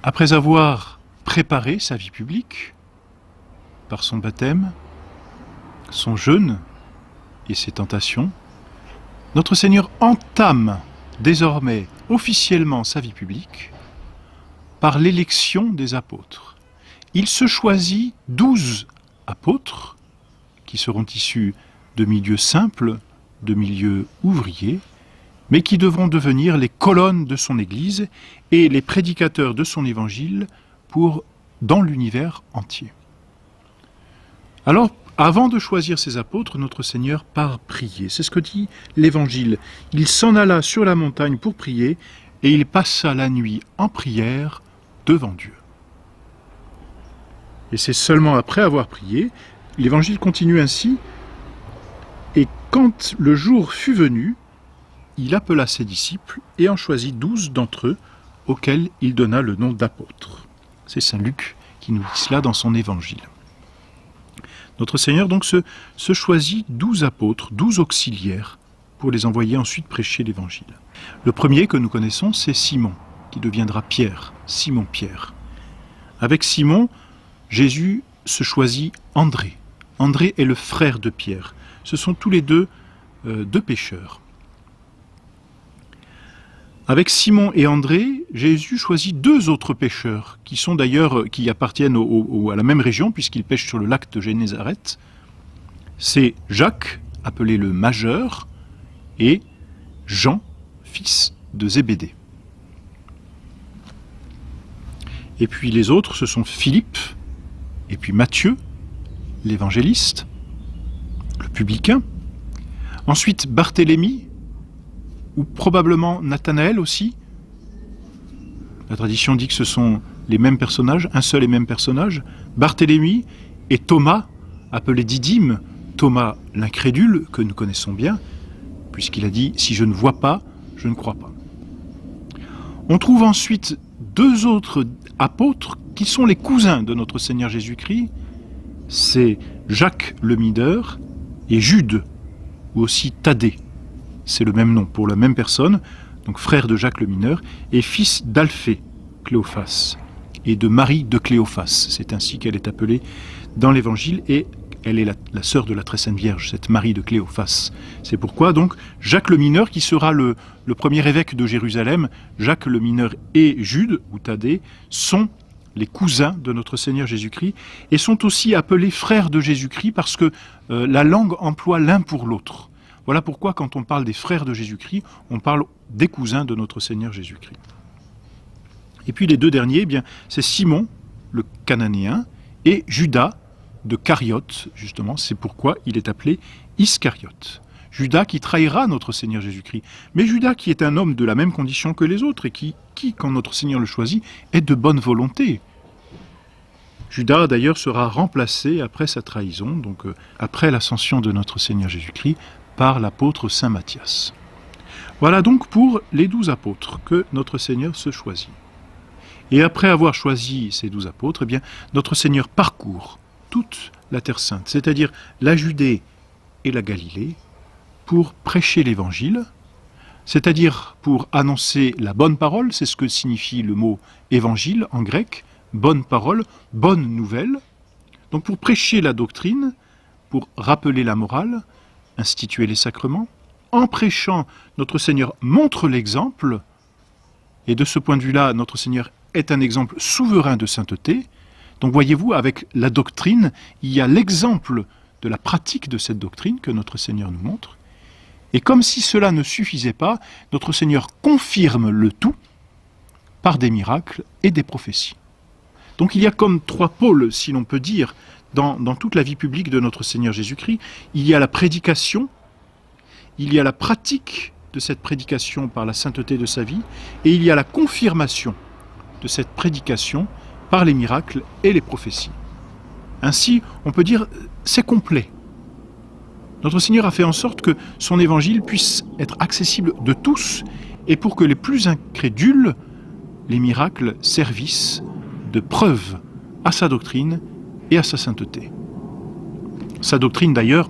Après avoir préparé sa vie publique par son baptême, son jeûne et ses tentations, notre Seigneur entame désormais officiellement sa vie publique par l'élection des apôtres. Il se choisit 12 apôtres qui seront issus de milieux simples, de milieux ouvriers, mais qui devront devenir les colonnes de son Église et les prédicateurs de son Évangile dans l'univers entier. Alors, avant de choisir ses apôtres, notre Seigneur part prier. C'est ce que dit l'Évangile. Il s'en alla sur la montagne pour prier et il passa la nuit en prière devant Dieu. Et c'est seulement après avoir prié, l'Évangile continue ainsi, et quand le jour fut venu, il appela ses disciples et en choisit 12 d'entre eux, auxquels il donna le nom d'apôtres. C'est saint Luc qui nous dit cela dans son Évangile. Notre Seigneur donc se choisit 12 apôtres, 12 auxiliaires, pour les envoyer ensuite prêcher l'Évangile. Le premier que nous connaissons, c'est Simon, qui deviendra Pierre, Simon-Pierre. Avec Simon, Jésus se choisit André. André est le frère de Pierre. Ce sont tous les deux pêcheurs. Avec Simon et André, Jésus choisit 2 autres pêcheurs, qui appartiennent à la même région, puisqu'ils pêchent sur le lac de Génézareth. C'est Jacques, appelé le Majeur, et Jean, fils de Zébédée. Et puis les autres, ce sont Philippe, et puis Matthieu, l'évangéliste, le publicain. Ensuite Barthélemy, ou probablement Nathanaël aussi. La tradition dit que ce sont les mêmes personnages, un seul et même personnage. Barthélemy et Thomas, appelé Didyme, Thomas l'incrédule, que nous connaissons bien, puisqu'il a dit « Si je ne vois pas, je ne crois pas ». On trouve ensuite 2 autres apôtres qui sont les cousins de notre Seigneur Jésus-Christ. C'est Jacques le mineur et Jude, ou aussi Thaddée. C'est le même nom pour la même personne, donc frère de Jacques le mineur, et fils d'Alphée, Cléophas, et de Marie de Cléophas. C'est ainsi qu'elle est appelée dans l'Évangile, et elle est la sœur de la très sainte Vierge, cette Marie de Cléophas. C'est pourquoi donc Jacques le mineur, qui sera le premier évêque de Jérusalem, Jacques le mineur et Jude, ou Thaddée, sont les cousins de notre Seigneur Jésus-Christ, et sont aussi appelés frères de Jésus-Christ, parce que la langue emploie l'un pour l'autre. Voilà pourquoi, quand on parle des frères de Jésus-Christ, on parle des cousins de notre Seigneur Jésus-Christ. Et puis les 2 derniers, c'est Simon, le Cananéen, et Judas de Cariote, justement, c'est pourquoi il est appelé Iscariote. Judas qui trahira notre Seigneur Jésus-Christ. Mais Judas qui est un homme de la même condition que les autres, et qui, quand notre Seigneur le choisit, est de bonne volonté. Judas, d'ailleurs, sera remplacé après sa trahison, donc après l'ascension de notre Seigneur Jésus-Christ, par l'apôtre saint Matthias. Voilà donc pour les 12 apôtres que notre Seigneur se choisit. Et après avoir choisi ces 12 apôtres, notre Seigneur parcourt toute la Terre Sainte, c'est-à-dire la Judée et la Galilée, pour prêcher l'Évangile, c'est-à-dire pour annoncer la bonne parole, c'est ce que signifie le mot évangile en grec, bonne parole, bonne nouvelle, donc pour prêcher la doctrine, pour rappeler la morale, instituer les sacrements. En prêchant, notre Seigneur montre l'exemple, et de ce point de vue-là, notre Seigneur est un exemple souverain de sainteté. Donc voyez-vous, avec la doctrine, il y a l'exemple de la pratique de cette doctrine que notre Seigneur nous montre. Et comme si cela ne suffisait pas, notre Seigneur confirme le tout par des miracles et des prophéties. Donc il y a comme 3 pôles, si l'on peut dire, dans toute la vie publique de notre Seigneur Jésus-Christ. Il y a la prédication, il y a la pratique de cette prédication par la sainteté de sa vie, et il y a la confirmation de cette prédication par les miracles et les prophéties. Ainsi, on peut dire, c'est complet. Notre Seigneur a fait en sorte que son évangile puisse être accessible de tous, et pour que les plus incrédules, les miracles servissent de preuve à sa doctrine et à sa sainteté. Sa doctrine, d'ailleurs,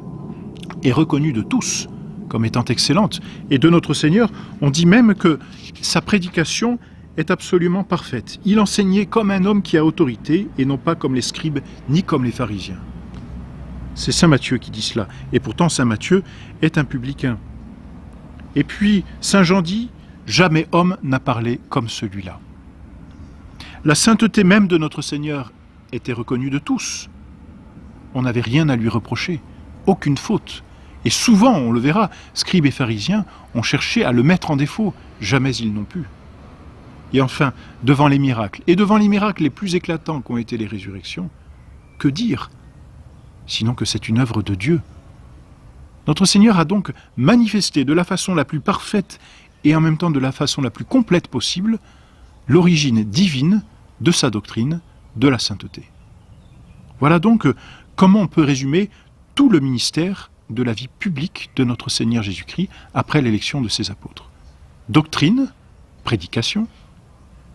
est reconnue de tous comme étant excellente. Et de notre Seigneur, on dit même que sa prédication est absolument parfaite. Il enseignait comme un homme qui a autorité et non pas comme les scribes ni comme les pharisiens. C'est saint Matthieu qui dit cela. Et pourtant, saint Matthieu est un publicain. Et puis, saint Jean dit « Jamais homme n'a parlé comme celui-là ». La sainteté même de notre Seigneur était reconnue de tous. On n'avait rien à lui reprocher, aucune faute. Et souvent, on le verra, scribes et pharisiens ont cherché à le mettre en défaut. Jamais ils n'ont pu. Et enfin, devant les miracles, et devant les miracles les plus éclatants qu'ont été les résurrections, que dire ? Sinon que c'est une œuvre de Dieu. Notre Seigneur a donc manifesté de la façon la plus parfaite et en même temps de la façon la plus complète possible l'origine divine de sa doctrine, de la sainteté. Voilà donc comment on peut résumer tout le ministère de la vie publique de notre Seigneur Jésus-Christ après l'élection de ses apôtres. Doctrine, prédication,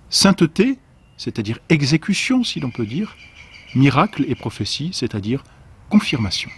sainteté, c'est-à-dire exécution si l'on peut dire, miracle et prophétie, c'est-à-dire confirmation.